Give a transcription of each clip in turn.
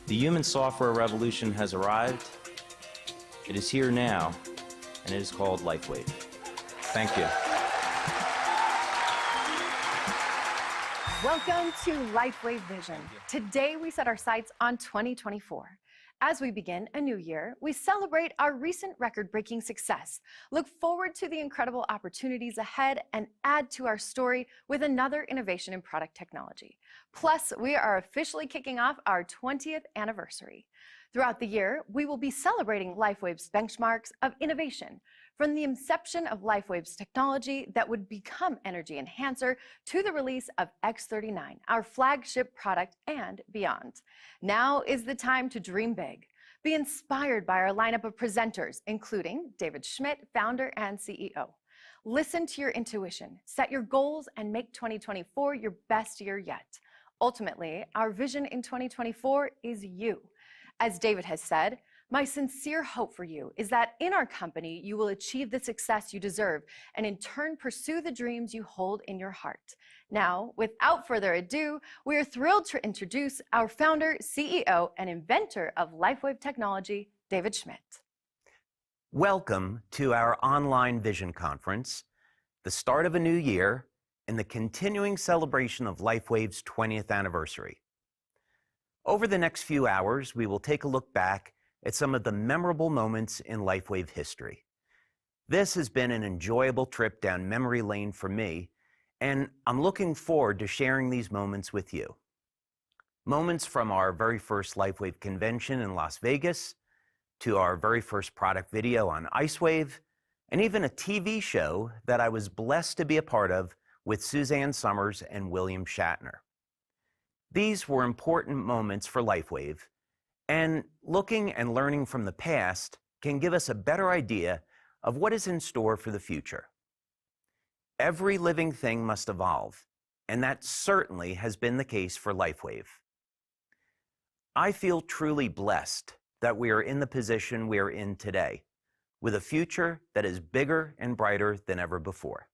The human software revolution has arrived. It is here now, and it is called LifeWave. Thank you. Welcome to LifeWave Vision. Today we set our sights on 2024. As we begin a new year, we celebrate our recent record-breaking success, look forward to the incredible opportunities ahead, and add to our story with another innovation in product technology. Plus, we are officially kicking off our 20th anniversary. Throughout the year, we will be celebrating LifeWave's benchmarks of innovation, from the inception of LifeWave's technology that would become Energy Enhancer to the release of X39, our flagship product, and beyond. Now is the time to dream big. Be inspired by our lineup of presenters, including David Schmidt, founder and CEO. Listen to your intuition, set your goals, and make 2024 your best year yet. Ultimately, our vision in 2024 is you. As David has said, my sincere hope for you is that in our company, you will achieve the success you deserve and in turn pursue the dreams you hold in your heart. Now, without further ado, we are thrilled to introduce our founder, CEO, and inventor of LifeWave technology, David Schmidt. Welcome to our online vision conference, the start of a new year, and the continuing celebration of LifeWave's 20th anniversary. Over the next few hours, we will take a look back at some of the memorable moments in LifeWave history. This has been an enjoyable trip down memory lane for me, and I'm looking forward to sharing these moments with you. Moments from our very first LifeWave convention in Las Vegas, to our very first product video on IceWave, and even a TV show that I was blessed to be a part of with Suzanne Summers and William Shatner. These were important moments for LifeWave, and looking and learning from the past can give us a better idea of what is in store for the future. Every living thing must evolve, and that certainly has been the case for LifeWave. I feel truly blessed that we are in the position we are in today, with a future that is bigger and brighter than ever before.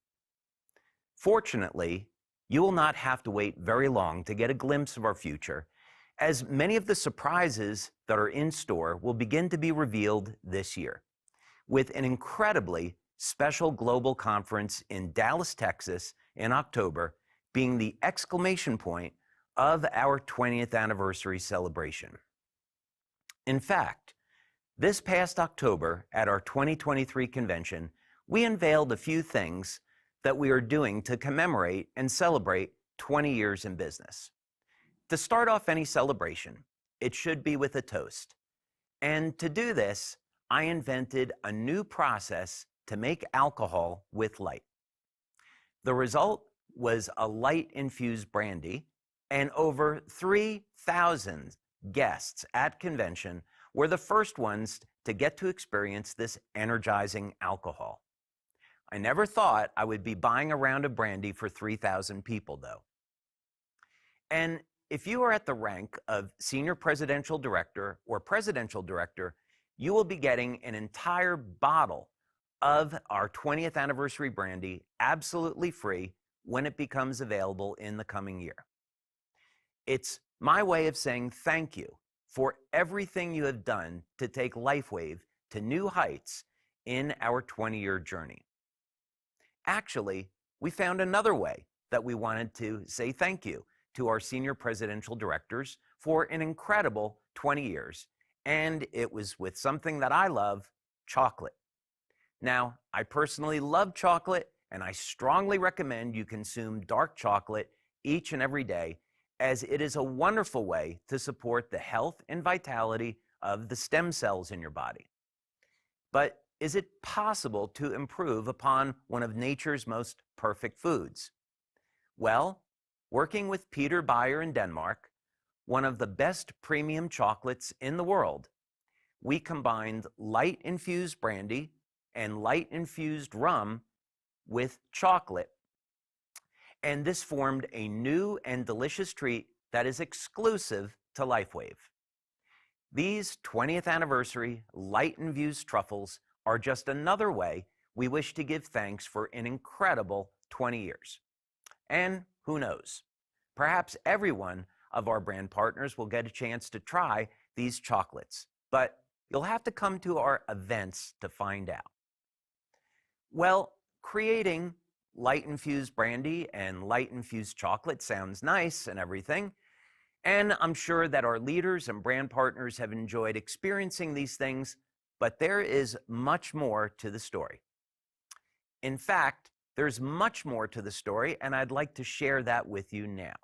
Fortunately, you will not have to wait very long to get a glimpse of our future, as many of the surprises that are in store will begin to be revealed this year, with an incredibly special global conference in Dallas, Texas in October being the exclamation point of our 20th anniversary celebration. In fact, this past October at our 2023 convention, we unveiled a few things that we are doing to commemorate and celebrate 20 years in business. To start off any celebration, it should be with a toast. And to do this, I invented a new process to make alcohol with light. The result was a light-infused brandy, and over 3,000 guests at convention were the first ones to get to experience this energizing alcohol. I never thought I would be buying a round of brandy for 3,000 people, though. And if you are at the rank of Senior Presidential Director or Presidential Director, you will be getting an entire bottle of our 20th anniversary brandy absolutely free when it becomes available in the coming year. It's my way of saying thank you for everything you have done to take LifeWave to new heights in our 20-year journey. Actually, we found another way that we wanted to say thank you to our senior presidential directors for an incredible 20 years, and it was with something that I love, chocolate. Now, I personally love chocolate, and I strongly recommend you consume dark chocolate each and every day, as it is a wonderful way to support the health and vitality of the stem cells in your body. But is it possible to improve upon one of nature's most perfect foods? Well, working with Peter Beyer in Denmark, one of the best premium chocolates in the world, we combined light-infused brandy and light-infused rum with chocolate. And this formed a new and delicious treat that is exclusive to LifeWave. These 20th anniversary light-infused truffles are just another way we wish to give thanks for an incredible 20 years. And who knows? Perhaps everyone of our brand partners will get a chance to try these chocolates, but you'll have to come to our events to find out. Well, creating light-infused brandy and light-infused chocolate sounds nice and everything, and I'm sure that our leaders and brand partners have enjoyed experiencing these things, but there is much more to the story. In fact, there's much more to the story, and I'd like to share that with you now.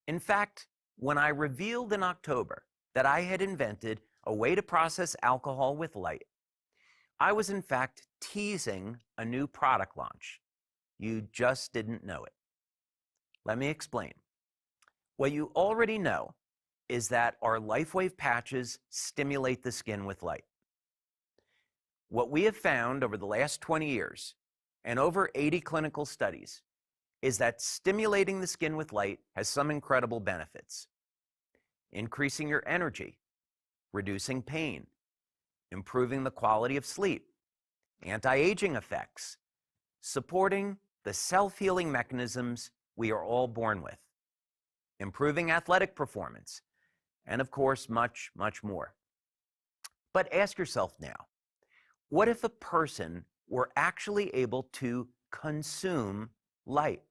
In fact, when I revealed in October that I had invented a way to process alcohol with light, I was in fact teasing a new product launch. You just didn't know it. Let me explain. What you already know is that our LIFEWAVE patches stimulate the skin with light. What we have found over the last 20 years and over 80 clinical studies is that stimulating the skin with light has some incredible benefits. Increasing your energy, reducing pain, improving the quality of sleep, anti-aging effects, supporting the self-healing mechanisms we are all born with, improving athletic performance, and of course, much, much more. But ask yourself now, what if a person were actually able to consume light?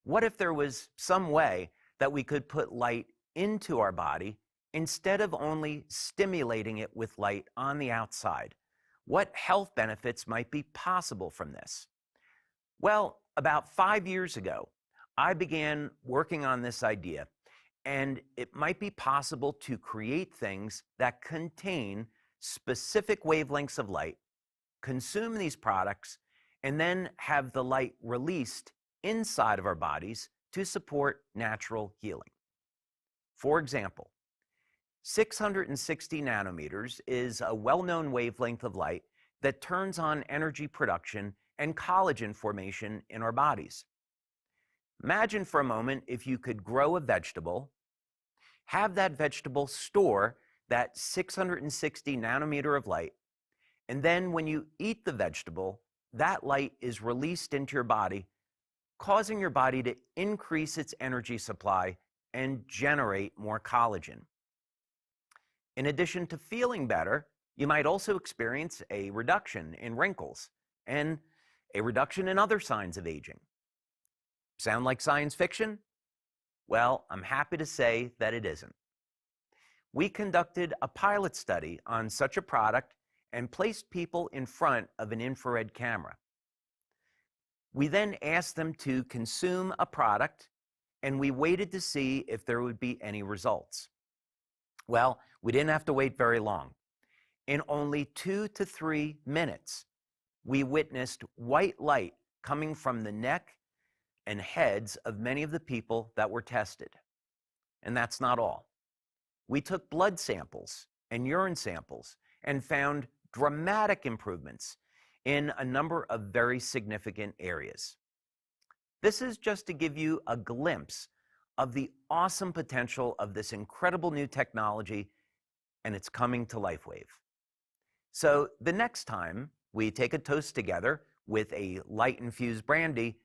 What if there was some way that we could put light into our body instead of only stimulating it with light on the outside? What health benefits might be possible from this? Well, about 5 years ago, I began working on this idea, and it might be possible to create things that contain specific wavelengths of light, consume these products, and then have the light released inside of our bodies to support natural healing. For example, 660 nanometers is a well-known wavelength of light that turns on energy production and collagen formation in our bodies. Imagine for a moment if you could grow a vegetable, have that vegetable store that 660 nanometer of light, and then when you eat the vegetable, that light is released into your body, causing your body to increase its energy supply and generate more collagen. In addition to feeling better, you might also experience a reduction in wrinkles and a reduction in other signs of aging. Sound like science fiction? Well, I'm happy to say that it isn't. We conducted a pilot study on such a product and placed people in front of an infrared camera. We then asked them to consume a product, and we waited to see if there would be any results. Well, we didn't have to wait very long. In only 2 to 3 minutes, we witnessed white light coming from the neck and heads of many of the people that were tested. And that's not all. We took blood samples and urine samples and found dramatic improvements in a number of very significant areas. This is just to give you a glimpse of the awesome potential of this incredible new technology, and it's coming to LIFEWAVE. So the next time we take a toast together with a light-infused brandy,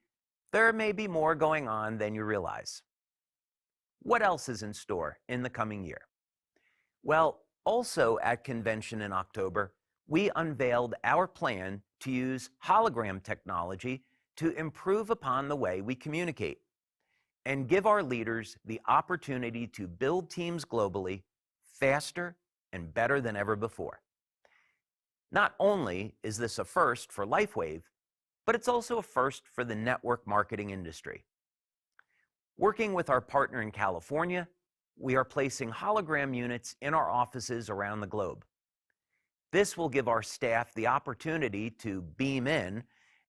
there may be more going on than you realize. What else is in store in the coming year? Well, also at convention in October, we unveiled our plan to use hologram technology to improve upon the way we communicate and give our leaders the opportunity to build teams globally faster and better than ever before. Not only is this a first for LIFEWAVE, but it's also a first for the network marketing industry. Working with our partner in California, we are placing hologram units in our offices around the globe. This will give our staff the opportunity to beam in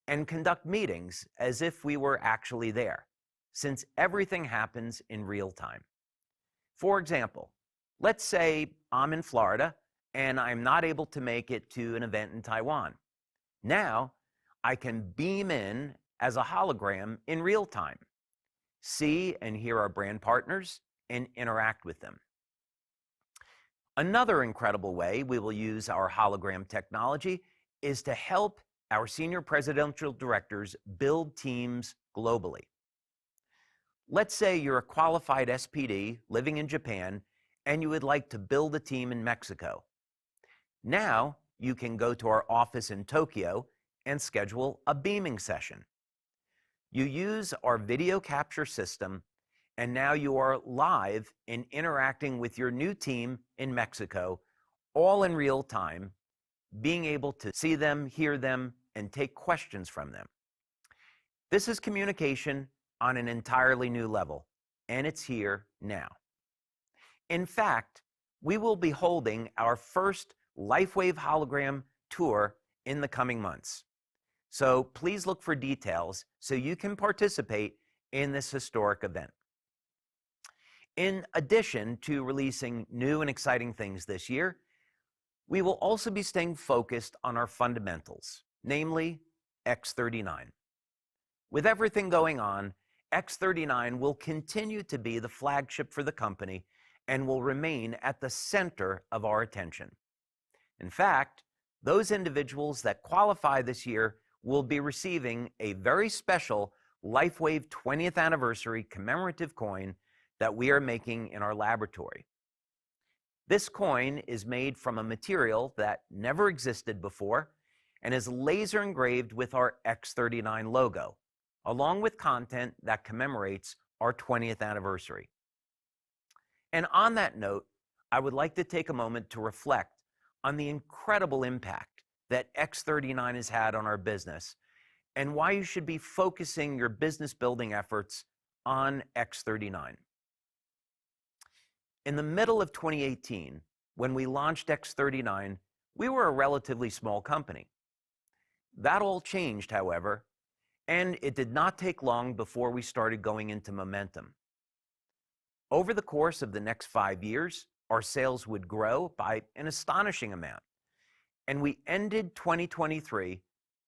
and conduct meetings as if we were actually there, since everything happens in real time. For example, let's say I'm in Florida and I'm not able to make it to an event in Taiwan. Now, I can beam in as a hologram in real time, see and hear our brand partners, and interact with them. Another incredible way we will use our hologram technology is to help our senior presidential directors build teams globally. Let's say you're a qualified SPD living in Japan and you would like to build a team in Mexico. Now you can go to our office in Tokyo and schedule a beaming session. You use our video capture system, and now you are live in interacting with your new team in Mexico, all in real time, being able to see them, hear them, and take questions from them. This is communication on an entirely new level, and it's here now. In fact, we will be holding our first LIFEWAVE hologram tour in the coming months. So please look for details so you can participate in this historic event. In addition to releasing new and exciting things this year, we will also be staying focused on our fundamentals, namely X39. With everything going on, X39 will continue to be the flagship for the company and will remain at the center of our attention. In fact, those individuals that qualify this year will be receiving a very special LIFEWAVE 20th anniversary commemorative coin that we are making in our laboratory. This coin is made from a material that never existed before and is laser engraved with our X39 logo, along with content that commemorates our 20th anniversary. And on that note, I would like to take a moment to reflect on the incredible impact that X39 has had on our business and why you should be focusing your business building efforts on X39. In the middle of 2018, when we launched X39, we were a relatively small company. That all changed, however, and it did not take long before we started going into momentum. Over the course of the next 5 years, our sales would grow by an astonishing amount, and we ended 2023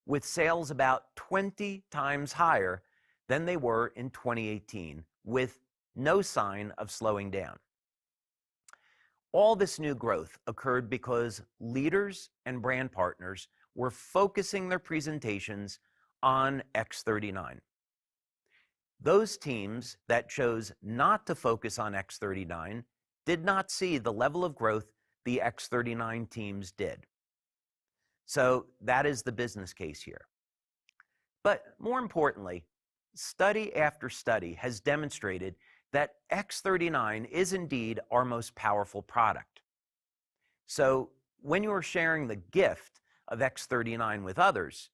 with sales about 20 times higher than they were in 2018, with no sign of slowing down. All this new growth occurred because leaders and brand partners were focusing their presentations on X39. Those teams that chose not to focus on X39 did not see the level of growth the X39 teams did. So that is the business case here. But more importantly, study after study has demonstrated that X39 is indeed our most powerful product. So when you are sharing the gift of X39 with others,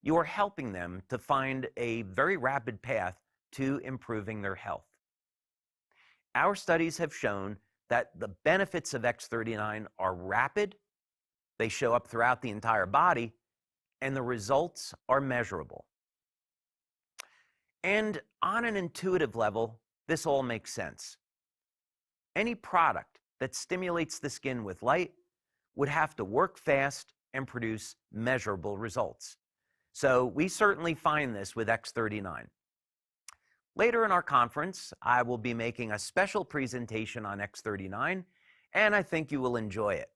you are helping them to find a very rapid path to improving their health. Our studies have shown that the benefits of X39 are rapid, they show up throughout the entire body, and the results are measurable. And on an intuitive level, this all makes sense. Any product that stimulates the skin with light would have to work fast and produce measurable results. So we certainly find this with X39. Later in our conference, I will be making a special presentation on X39, and I think you will enjoy it.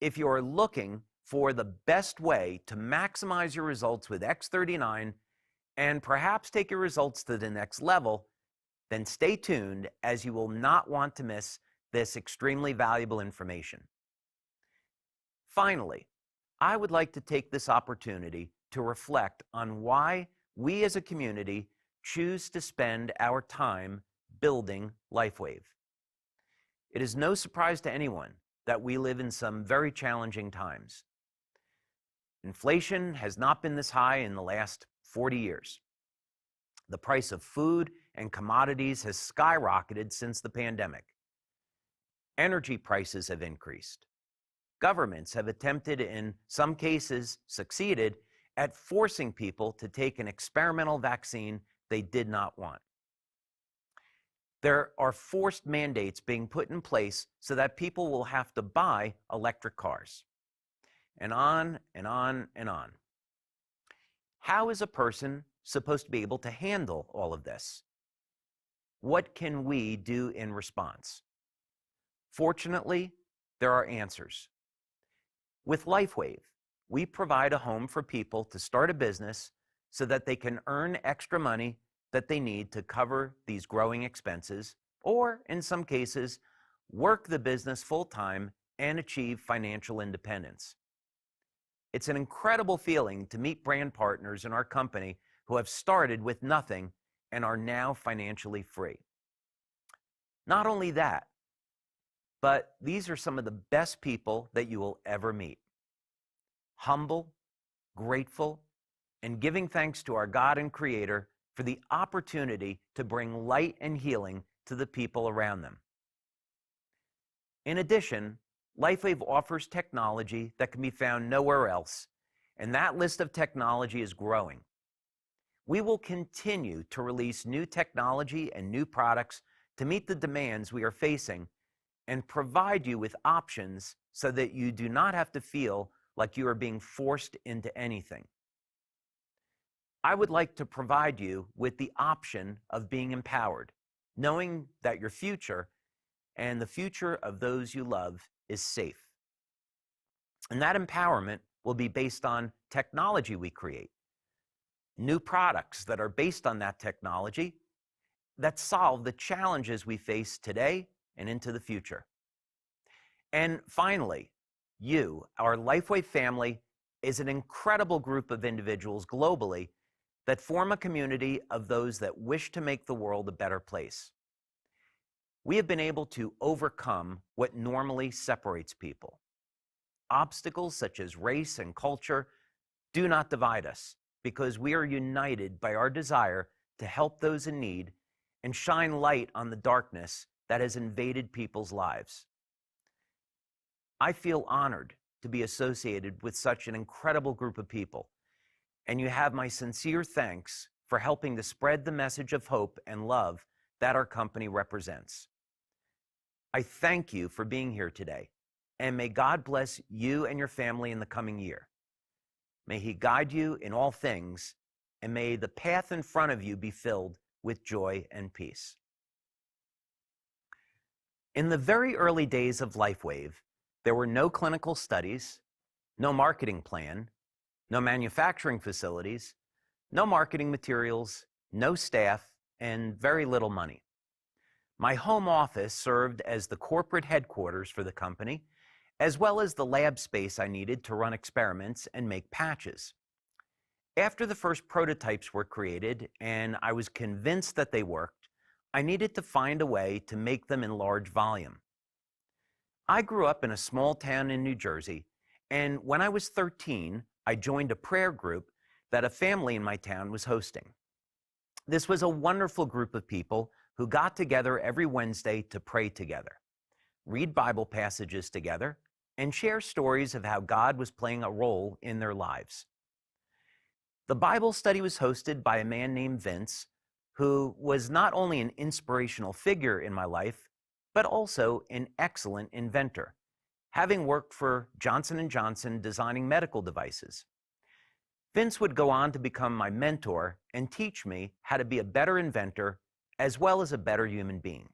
If you are looking for the best way to maximize your results with X39 and perhaps take your results to the next level, then stay tuned, as you will not want to miss this extremely valuable information. Finally, I would like to take this opportunity to reflect on why we as a community choose to spend our time building LIFEWAVE. It is no surprise to anyone that we live in some very challenging times. Inflation has not been this high in the last 40 years. The price of food and commodities has skyrocketed since the pandemic. Energy prices have increased. Governments have attempted, in some cases succeeded, at forcing people to take an experimental vaccine they did not want. There are forced mandates being put in place so that people will have to buy electric cars. And on and on and on. How is a person supposed to be able to handle all of this? What can we do in response? Fortunately, there are answers. With LIFEWAVE, we provide a home for people to start a business so that they can earn extra money that they need to cover these growing expenses, or in some cases, work the business full-time and achieve financial independence. It's an incredible feeling to meet brand partners in our company who have started with nothing and are now financially free. Not only that, but these are some of the best people that you will ever meet. Humble, grateful, and giving thanks to our God and Creator for the opportunity to bring light and healing to the people around them. In addition, LifeWave offers technology that can be found nowhere else, and that list of technology is growing. We will continue to release new technology and new products to meet the demands we are facing and provide you with options so that you do not have to feel like you are being forced into anything. I would like to provide you with the option of being empowered, knowing that your future and the future of those you love is safe. And that empowerment will be based on technology we create, new products that are based on that technology that solve the challenges we face today and into the future. And finally, you, our LifeWave family, is an incredible group of individuals globally that form a community of those that wish to make the world a better place. We have been able to overcome what normally separates people. Obstacles such as race and culture do not divide us because we are united by our desire to help those in need and shine light on the darkness that has invaded people's lives. I feel honored to be associated with such an incredible group of people, and you have my sincere thanks for helping to spread the message of hope and love that our company represents. I thank you for being here today, and may God bless you and your family in the coming year. May He guide you in all things, and may the path in front of you be filled with joy and peace. In the very early days of LifeWave, there were no clinical studies, no marketing plan, no manufacturing facilities, no marketing materials, no staff, and very little money. My home office served as the corporate headquarters for the company, as well as the lab space I needed to run experiments and make patches. After the first prototypes were created and I was convinced that they worked, I needed to find a way to make them in large volume. I grew up in a small town in New Jersey, and when I was 13, I joined a prayer group that a family in my town was hosting. This was a wonderful group of people who got together every Wednesday to pray together, read Bible passages together, and share stories of how God was playing a role in their lives. The Bible study was hosted by a man named Vince, who was not only an inspirational figure in my life, but also an excellent inventor, having worked for Johnson & Johnson designing medical devices. Vince would go on to become my mentor and teach me how to be a better inventor as well as a better human being.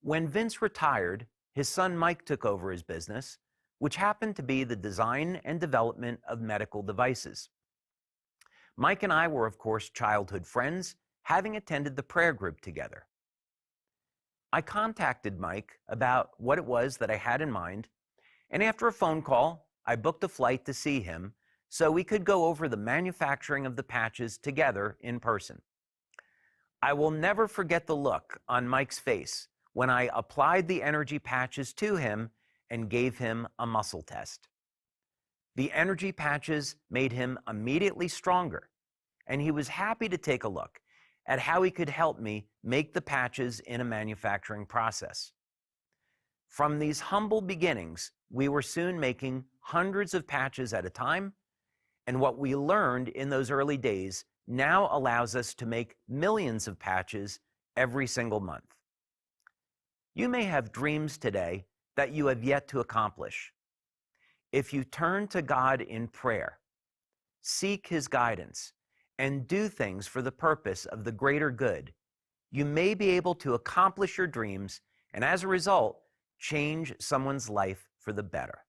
When Vince retired, his son Mike took over his business, which happened to be the design and development of medical devices. Mike and I were, of course, childhood friends, having attended the prayer group together. I contacted Mike about what it was that I had in mind, and after a phone call, I booked a flight to see him so we could go over the manufacturing of the patches together in person. I will never forget the look on Mike's face when I applied the energy patches to him and gave him a muscle test. The energy patches made him immediately stronger, and he was happy to take a look at how he could help me make the patches in a manufacturing process. From these humble beginnings, we were soon making hundreds of patches at a time, and what we learned in those early days now allows us to make millions of patches every single month. You may have dreams today that you have yet to accomplish. If you turn to God in prayer, seek His guidance, and do things for the purpose of the greater good, you may be able to accomplish your dreams and as a result, change someone's life for the better.